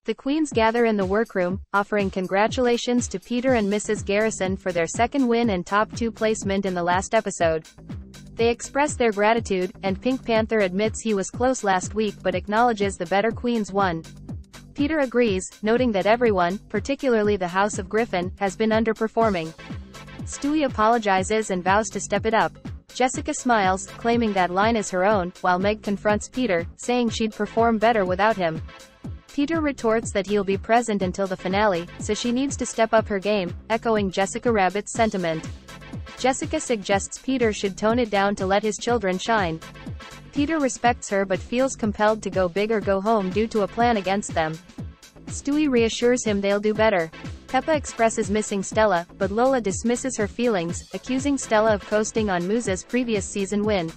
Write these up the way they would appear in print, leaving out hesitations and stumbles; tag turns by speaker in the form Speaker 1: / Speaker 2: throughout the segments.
Speaker 1: The queens gather in the workroom, offering congratulations to Peter and Mrs. Garrison for their second win and top 2 placement in the last episode. They express their gratitude, and Pink Panther admits he was close last week but acknowledges the better queens won. Peter agrees, noting that everyone, particularly the House of Griffin, has been underperforming. Stewie apologizes and vows to step it up. Jessica smiles, claiming that line is her own, while Meg confronts Peter, saying she'd perform better without him. Peter retorts that he'll be present until the finale, so she needs to step up her game, echoing Jessica Rabbit's sentiment. Jessica suggests Peter should tone it down to let his children shine. Peter respects her but feels compelled to go big or go home due to a plan against them. Stewie reassures him they'll do better. Peppa expresses missing Stella, but Lola dismisses her feelings, accusing Stella of coasting on Moose's previous season win.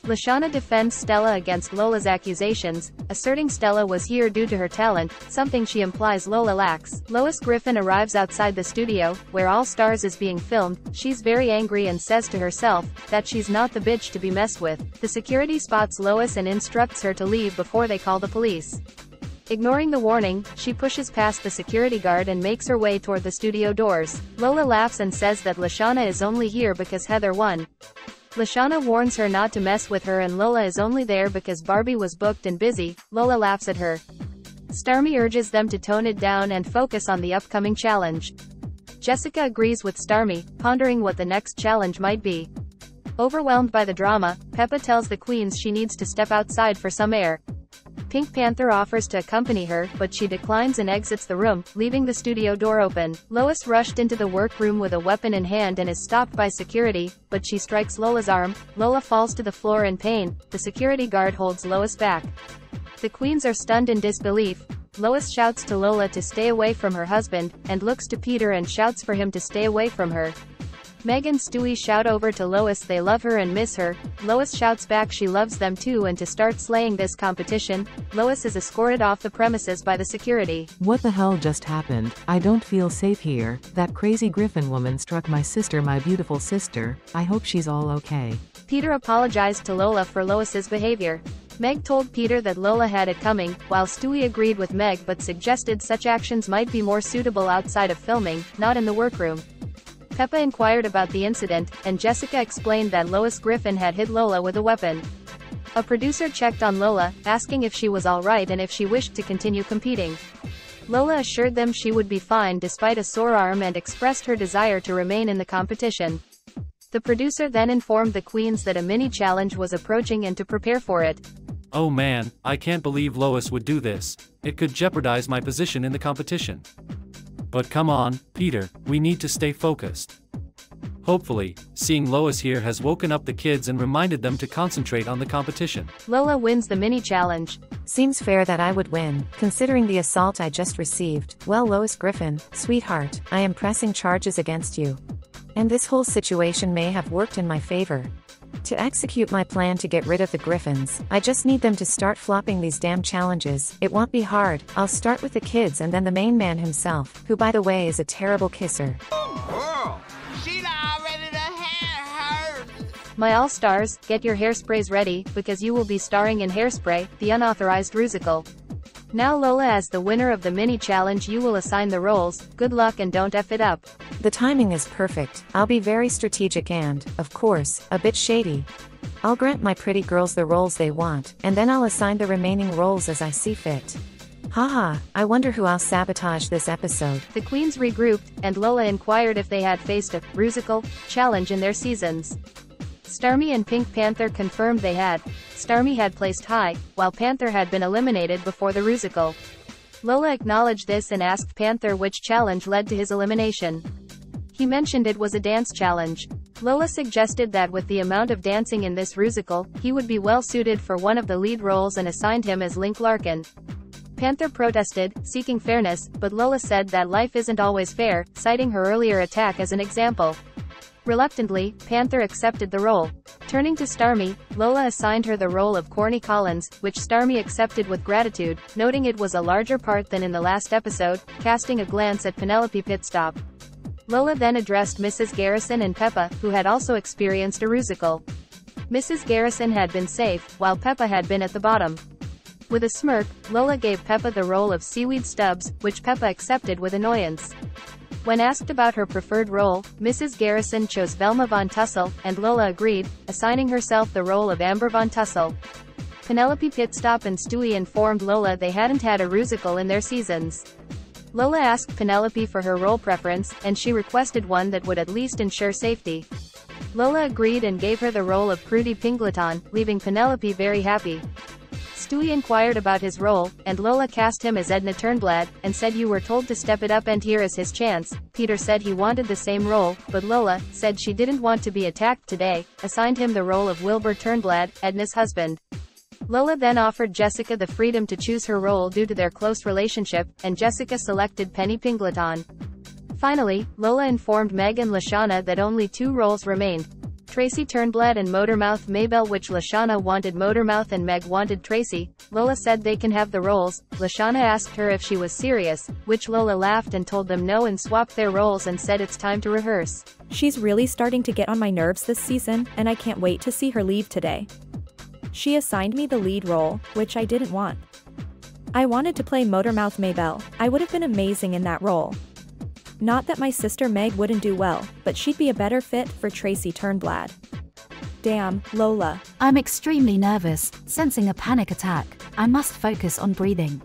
Speaker 1: Lashana defends Stella against Lola's accusations, asserting Stella was here due to her talent, something she implies Lola lacks. Lois Griffin arrives outside the studio, where All Stars is being filmed. She's very angry and says to herself that she's not the bitch to be messed with. The security spots Lois and instructs her to leave before they call the police. Ignoring the warning, she pushes past the security guard and makes her way toward the studio doors. Lola laughs and says that Lashana is only here because Heather won. Lashana warns her not to mess with her and Lola is only there because Barbie was booked and busy. Lola laughs at her. Starmie urges them to tone it down and focus on the upcoming challenge. Jessica agrees with Starmie, pondering what the next challenge might be. Overwhelmed by the drama, Peppa tells the queens she needs to step outside for some air. Pink Panther offers to accompany her, but she declines and exits the room, leaving the studio door open. Lois rushed into the workroom with a weapon in hand and is stopped by security, but she strikes Lola's arm. Lola falls to the floor in pain. The security guard holds Lois back. The queens are stunned in disbelief. Lois shouts to Lola to stay away from her husband, and looks to Peter and shouts for him to stay away from her. Meg and Stewie shout over to Lois they love her and miss her. Lois shouts back she loves them too and to start slaying this competition. Lois is escorted off the premises by the security.
Speaker 2: What the hell just happened? I don't feel safe here. That crazy Griffin woman struck my sister, my beautiful sister. I hope she's all okay.
Speaker 1: Peter apologized to Lola for Lois's behavior. Meg told Peter that Lola had it coming, while Stewie agreed with Meg but suggested such actions might be more suitable outside of filming, not in the workroom. Peppa inquired about the incident, and Jessica explained that Lois Griffin had hit Lola with a weapon. A producer checked on Lola, asking if she was alright and if she wished to continue competing. Lola assured them she would be fine despite a sore arm and expressed her desire to remain in the competition. The producer then informed the queens that a mini-challenge was approaching and to prepare for it.
Speaker 3: Oh man, I can't believe Lois would do this. It could jeopardize my position in the competition. But come on, Peter, we need to stay focused. Hopefully, seeing Lois here has woken up the kids and reminded them to concentrate on the competition.
Speaker 1: Lola wins the mini-challenge.
Speaker 4: Seems fair that I would win, considering the assault I just received. Well, Lois Griffin, sweetheart, I am pressing charges against you. And this whole situation may have worked in my favor. To execute my plan to get rid of the Griffins, I just need them to start flopping these damn challenges. It won't be hard. I'll start with the kids and then the main man himself, who by the way is a terrible kisser.
Speaker 1: My all-stars, get your hairsprays ready, because you will be starring in Hairspray, the unauthorized rusical. Now Lola, as the winner of the mini-challenge, you will assign the roles. Good luck and don't F it up.
Speaker 4: The timing is perfect. I'll be very strategic and, of course, a bit shady. I'll grant my pretty girls the roles they want, and then I'll assign the remaining roles as I see fit. Haha, I wonder who I'll sabotage this episode.
Speaker 1: The queens regrouped, and Lola inquired if they had faced a rusical challenge in their seasons. Starmie and Pink Panther confirmed they had. Starmie had placed high, while Panther had been eliminated before the rusical. Lola acknowledged this and asked Panther which challenge led to his elimination. He mentioned it was a dance challenge. Lola suggested that with the amount of dancing in this rusical, he would be well suited for one of the lead roles and assigned him as Link Larkin. Panther protested, seeking fairness, but Lola said that life isn't always fair, citing her earlier attack as an example. Reluctantly, Panther accepted the role. Turning to Starmie, Lola assigned her the role of Corny Collins, which Starmie accepted with gratitude, noting it was a larger part than in the last episode, casting a glance at Penelope Pitstop. Lola then addressed Mrs. Garrison and Peppa, who had also experienced a rusical. Mrs. Garrison had been safe, while Peppa had been at the bottom. With a smirk, Lola gave Peppa the role of Seaweed Stubbs, which Peppa accepted with annoyance. When asked about her preferred role, Mrs. Garrison chose Velma Von Tussle, and Lola agreed, assigning herself the role of Amber Von Tussle. Penelope Pitstop and Stewie informed Lola they hadn't had a rusical in their seasons. Lola asked Penelope for her role preference, and she requested one that would at least ensure safety. Lola agreed and gave her the role of Prudy Pingleton, leaving Penelope very happy. Stewie inquired about his role, and Lola cast him as Edna Turnblad, and said you were told to step it up and here is his chance. Peter said he wanted the same role, but Lola said she didn't want to be attacked today, assigned him the role of Wilbur Turnblad, Edna's husband. Lola then offered Jessica the freedom to choose her role due to their close relationship, and Jessica selected Penny Pingleton. Finally, Lola informed Meg and Lashana that only 2 roles remained. Tracy Turnblad and Motormouth Maybelle, which Lashana wanted Motormouth and Meg wanted Tracy. Lola said they can have the roles. Lashana asked her if she was serious, which Lola laughed and told them no and swapped their roles and said it's time to rehearse.
Speaker 5: She's really starting to get on my nerves this season, and I can't wait to see her leave today. She assigned me the lead role, which I didn't want. I wanted to play Motormouth Maybelle. I would have been amazing in that role. Not that my sister Meg wouldn't do well, but she'd be a better fit for Tracy Turnblad. Damn, Lola.
Speaker 6: I'm extremely nervous, sensing a panic attack. I must focus on breathing.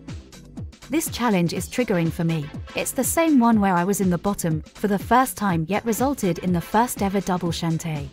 Speaker 6: This challenge is triggering for me. It's the same one where I was in the bottom for the first time yet resulted in the first ever double shantay.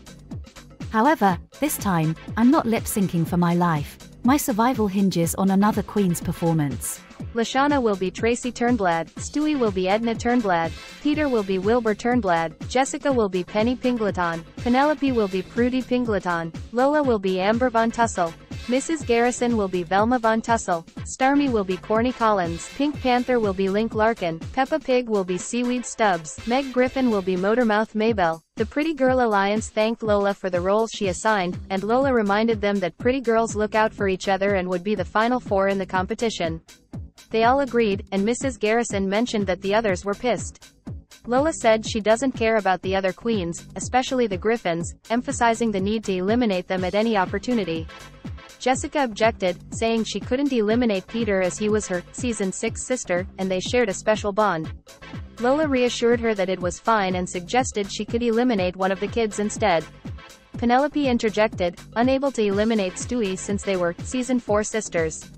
Speaker 6: However, this time, I'm not lip-syncing for my life. My survival hinges on another queen's performance.
Speaker 1: Lashana will be Tracy Turnblad, Stewie will be Edna Turnblad, Peter will be Wilbur Turnblad, Jessica will be Penny Pingleton, Penelope will be Prudy Pingleton, Lola will be Amber Von Tussle, Mrs. Garrison will be Velma Von Tussle, Starmie will be Corny Collins, Pink Panther will be Link Larkin, Peppa Pig will be Seaweed Stubbs, Meg Griffin will be Motormouth Maybelle. The Pretty Girl Alliance thanked Lola for the roles she assigned, and Lola reminded them that pretty girls look out for each other and would be the final 4 in the competition. They all agreed, and Mrs. Garrison mentioned that the others were pissed. Lola said she doesn't care about the other queens, especially the Griffins, emphasizing the need to eliminate them at any opportunity. Jessica objected, saying she couldn't eliminate Peter as he was her season 6 sister, and they shared a special bond. Lola reassured her that it was fine and suggested she could eliminate one of the kids instead. Penelope interjected, unable to eliminate Stewie since they were season 4 sisters.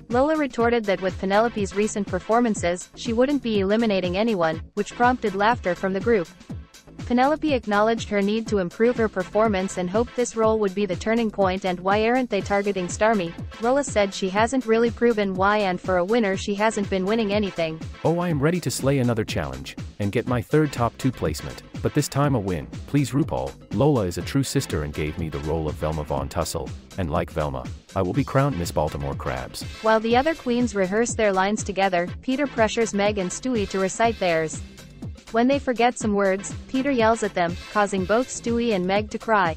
Speaker 1: Lola retorted that with Penelope's recent performances, she wouldn't be eliminating anyone, which prompted laughter from the group. Penelope acknowledged her need to improve her performance and hoped this role would be the turning point. And why aren't they targeting Starmie? Lola said she hasn't really proven why, and for a winner she hasn't been winning anything.
Speaker 7: Oh, I am ready to slay another challenge, and get my 3rd top 2 placement, but this time a win. Please RuPaul, Lola is a true sister and gave me the role of Velma Von Tussle, and like Velma, I will be crowned Miss Baltimore Crabs.
Speaker 1: While the other queens rehearse their lines together, Peter pressures Meg and Stewie to recite theirs. When they forget some words, Peter yells at them, causing both Stewie and Meg to cry.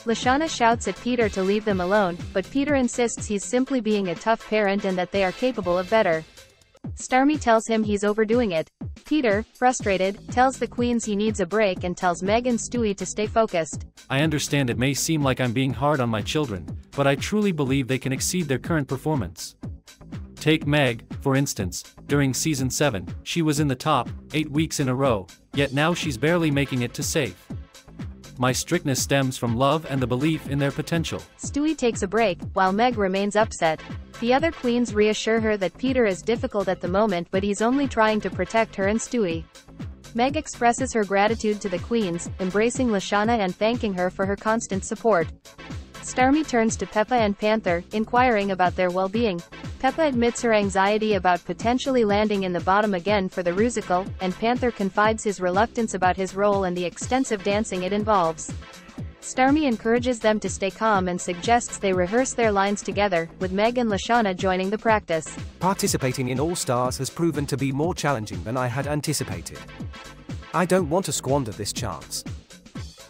Speaker 1: Lashana shouts at Peter to leave them alone, but Peter insists he's simply being a tough parent and that they are capable of better. Starmie tells him he's overdoing it. Peter, frustrated, tells the queens he needs a break and tells Meg and Stewie to stay focused.
Speaker 3: I understand it may seem like I'm being hard on my children, but I truly believe they can exceed their current performance. Take Meg, for instance. During season 7, she was in the top 8 weeks in a row, yet now she's barely making it to safe. My strictness stems from love and the belief in their potential.
Speaker 1: Stewie takes a break, while Meg remains upset. The other queens reassure her that Peter is difficult at the moment, but he's only trying to protect her and Stewie. Meg expresses her gratitude to the queens, embracing Lashana and thanking her for her constant support. Starmie turns to Peppa and Panther, inquiring about their well-being. Peppa admits her anxiety about potentially landing in the bottom again for the rusical, and Panther confides his reluctance about his role and the extensive dancing it involves. Starmie encourages them to stay calm and suggests they rehearse their lines together, with Meg and Lashana joining the practice.
Speaker 8: Participating in All Stars has proven to be more challenging than I had anticipated. I don't want to squander this chance.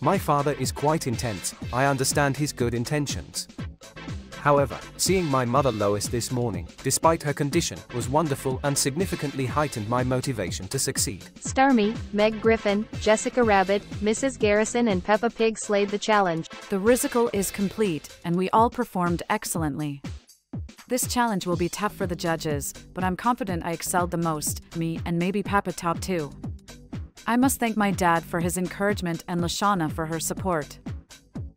Speaker 8: My father is quite intense, I understand his good intentions. However, seeing my mother Lois this morning, despite her condition, was wonderful and significantly heightened my motivation to succeed.
Speaker 1: Starmie, Meg Griffin, Jessica Rabbit, Mrs. Garrison and Peppa Pig slayed the challenge.
Speaker 9: The rusical is complete, and we all performed excellently. This challenge will be tough for the judges, but I'm confident I excelled the most, me and maybe Papa top 2. I must thank my dad for his encouragement and Lashana for her support.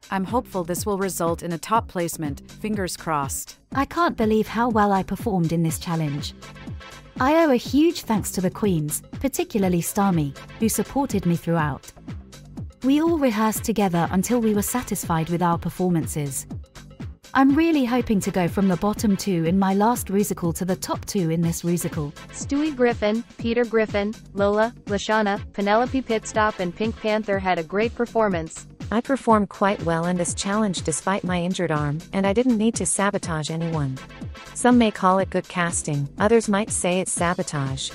Speaker 9: I'm hopeful this will result in a top placement, fingers crossed.
Speaker 6: I can't believe how well I performed in this challenge. I owe a huge thanks to the queens, particularly Starmie, who supported me throughout. We all rehearsed together until we were satisfied with our performances. I'm really hoping to go from the bottom 2 in my last musical to the top 2 in this musical.
Speaker 1: Stewie Griffin, Peter Griffin, Lola, Lashana, Penelope Pitstop and Pink Panther had a great performance.
Speaker 4: I performed quite well in this challenge despite my injured arm, and I didn't need to sabotage anyone. Some may call it good casting, others might say it's sabotage.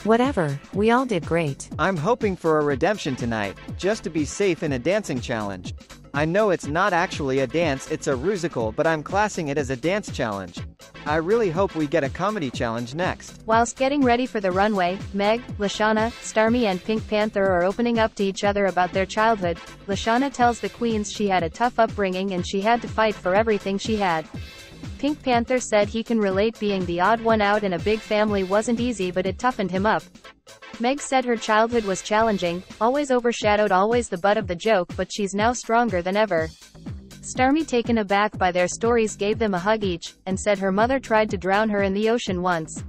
Speaker 4: Whatever, we all did great.
Speaker 10: I'm hoping for a redemption tonight, just to be safe in a dancing challenge. I know it's not actually a dance, it's a rusical, but I'm classing it as a dance challenge. I really hope we get a comedy challenge next.
Speaker 1: Whilst getting ready for the runway, Meg, Lashana, Starmie and Pink Panther are opening up to each other about their childhood. Lashana tells the queens she had a tough upbringing and she had to fight for everything she had. Pink Panther said he can relate, being the odd one out in a big family wasn't easy, but it toughened him up. Meg said her childhood was challenging, always overshadowed, always the butt of the joke, but she's now stronger than ever. Starmie, taken aback by their stories, gave them a hug each, and said her mother tried to drown her in the ocean once.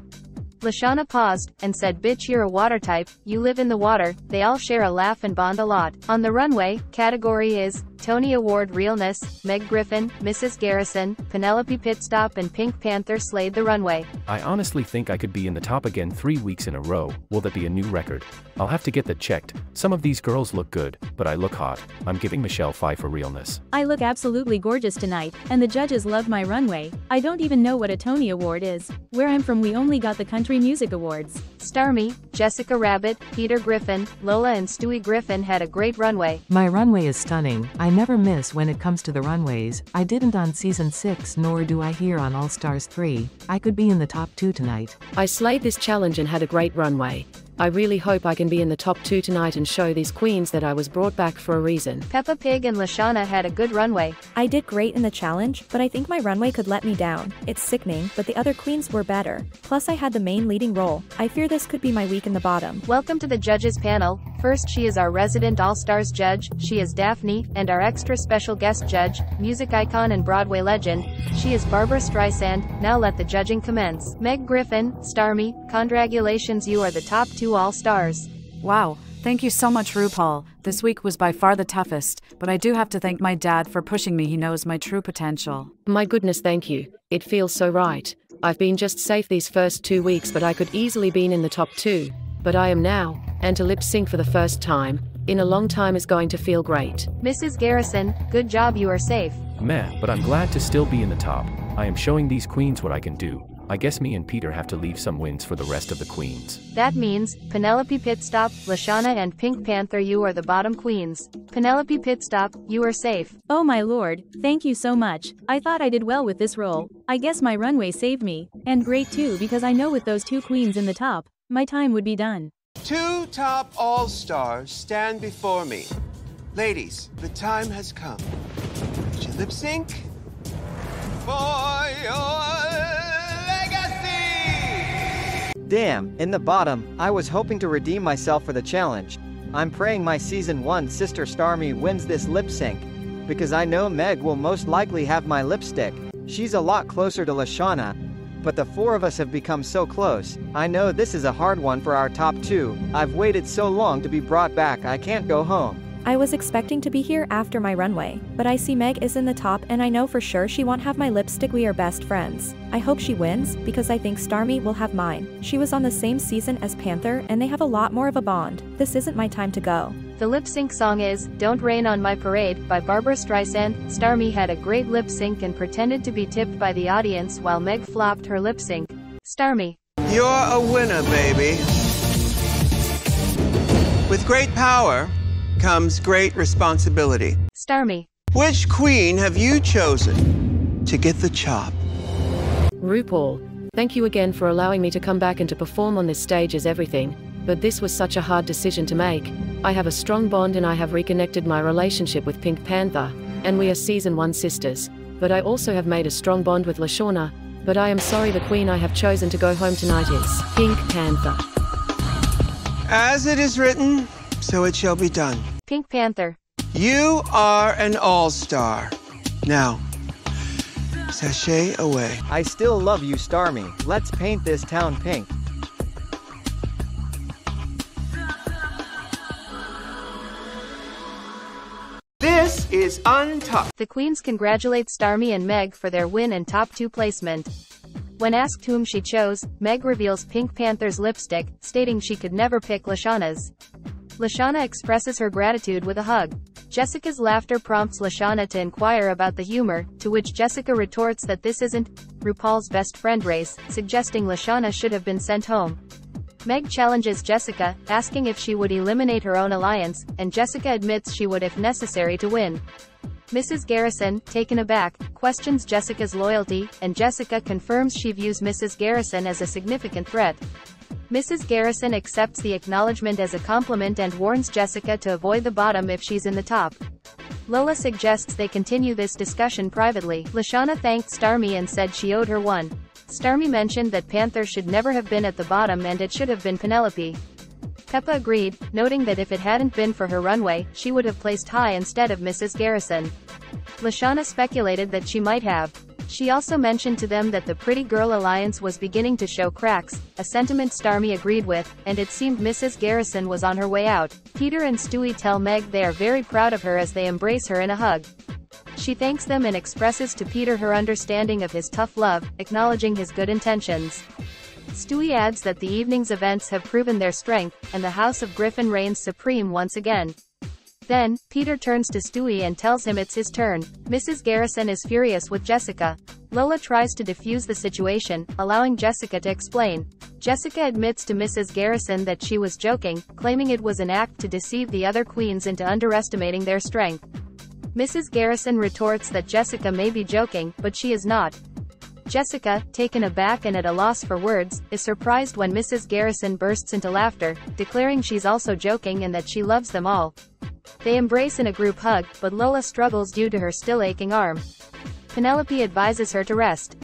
Speaker 1: Lashana paused, and said, "Bitch, you're a water type, you live in the water." They all share a laugh and bond a lot. On the runway, category is Tony Award Realness. Meg Griffin, Mrs. Garrison, Penelope Pitstop and Pink Panther slayed the runway.
Speaker 7: I honestly think I could be in the top again 3 weeks in a row. Will that be a new record? I'll have to get that checked. Some of these girls look good, but I look hot. I'm giving Michelle 5 for realness.
Speaker 11: I look absolutely gorgeous tonight, and the judges love my runway. I don't even know what a Tony Award is. Where I'm from, we only got the Country Music Awards.
Speaker 1: Starmie, Jessica Rabbit, Peter Griffin, Lola and Stewie Griffin had a great runway.
Speaker 2: My runway is stunning. I never miss when it comes to the runways. I didn't on season 6, nor do I here on All Stars 3. I could be in the top 2 tonight.
Speaker 12: I slayed this challenge and had a great runway. I really hope I can be in the top 2 tonight and show these queens that I was brought back for a reason.
Speaker 1: Peppa Pig and Lashana had a good runway.
Speaker 5: I did great in the challenge, but I think my runway could let me down. It's sickening, but the other queens were better. Plus I had the main leading role. I fear this could be my week in the bottom.
Speaker 1: Welcome to the judges panel. First, she is our resident All-Stars judge. She is Daphne, and our extra special guest judge, music icon and Broadway legend. She is Barbara Streisand. Now let the judging commence. Meg Griffin, Starmie, congratulations, you are the top 2 All-Stars.
Speaker 9: Wow, thank you so much, RuPaul. This week was by far the toughest, but I do have to thank my dad for pushing me. He knows my true potential.
Speaker 12: My goodness, thank you. It feels so right. I've been just safe these first 2 weeks, but I could easily been in the top 2. But I am now, and to lip sync for the first time in a long time is going to feel great.
Speaker 1: Mrs. Garrison, good job, you are safe.
Speaker 7: Meh, but I'm glad to still be in the top. I am showing these queens what I can do. I guess me and Peter have to leave some wins for the rest of the queens.
Speaker 1: That means, Penelope Pitstop, Lashana and Pink Panther, you are the bottom queens. Penelope Pitstop, you are safe.
Speaker 11: Oh my lord, thank you so much. I thought I did well with this role. I guess my runway saved me. And great too, because I know with those 2 queens in the top, my time would be done.
Speaker 13: 2 top All-Stars stand before me. Ladies, the time has come. Would you lip sync? For your legacy!
Speaker 10: Damn, in the bottom, I was hoping to redeem myself for the challenge. I'm praying my season 1 sister Starmie wins this lip sync, because I know Meg will most likely have my lipstick. She's a lot closer to Lashana, but the 4 of us have become so close. I know this is a hard one for our top 2. I've waited so long to be brought back, I can't go home.
Speaker 5: I was expecting to be here after my runway, but I see Meg is in the top and I know for sure she won't have my lipstick. We are best friends. I hope she wins, because I think Starmie will have mine. She was on the same season as Panther and they have a lot more of a bond. This isn't my time to go.
Speaker 1: The lip sync song is Don't Rain on My Parade by Barbara Streisand. Starmie had a great lip sync and pretended to be tipped by the audience while Meg flopped her lip sync. Starmie.
Speaker 13: You're a winner, baby. With great power comes great responsibility.
Speaker 1: Starmie.
Speaker 13: Which queen have you chosen to get the chop?
Speaker 12: RuPaul, thank you again for allowing me to come back and to perform on this stage as everything, but this was such a hard decision to make. I have a strong bond and I have reconnected my relationship with Pink Panther, and we are season 1 sisters, but I also have made a strong bond with Lashana, but I am sorry the queen I have chosen to go home tonight is Pink Panther.
Speaker 13: As it is written, so it shall be done.
Speaker 1: Pink Panther.
Speaker 13: You are an all-star. Now, sashay away.
Speaker 10: I still love you, Starmie. Let's paint this town pink.
Speaker 13: This is Untucked.
Speaker 1: The queens congratulate Starmie and Meg for their win and top 2 placement. When asked whom she chose, Meg reveals Pink Panther's lipstick, stating she could never pick Lashana's. Lashana expresses her gratitude with a hug. Jessica's laughter prompts Lashana to inquire about the humor, to which Jessica retorts that this isn't RuPaul's best friend race, suggesting Lashana should have been sent home. Meg challenges Jessica, asking if she would eliminate her own alliance, and Jessica admits she would if necessary to win. Mrs. Garrison, taken aback, questions Jessica's loyalty, and Jessica confirms she views Mrs. Garrison as a significant threat. Mrs. Garrison accepts the acknowledgement as a compliment and warns Jessica to avoid the bottom if she's in the top. Lola suggests they continue this discussion privately. Lashana thanked Starmie and said she owed her one. Starmie mentioned that Panther should never have been at the bottom and it should have been Penelope. Peppa agreed, noting that if it hadn't been for her runway, she would have placed high instead of Mrs. Garrison. Lashana speculated that she might have. She also mentioned to them that the Pretty Girl Alliance was beginning to show cracks, a sentiment Starmie agreed with, and it seemed Mrs. Garrison was on her way out. Peter and Stewie tell Meg they are very proud of her as they embrace her in a hug. She thanks them and expresses to Peter her understanding of his tough love, acknowledging his good intentions. Stewie adds that the evening's events have proven their strength, and the House of Griffin reigns supreme once again. Then, Peter turns to Stewie and tells him it's his turn. Mrs. Garrison is furious with Jessica. Lola tries to defuse the situation, allowing Jessica to explain. Jessica admits to Mrs. Garrison that she was joking, claiming it was an act to deceive the other queens into underestimating their strength. Mrs. Garrison retorts that Jessica may be joking, but she is not. Jessica, taken aback and at a loss for words, is surprised when Mrs. Garrison bursts into laughter, declaring she's also joking and that she loves them all. They embrace in a group hug, but Lola struggles due to her still aching arm. Penelope advises her to rest.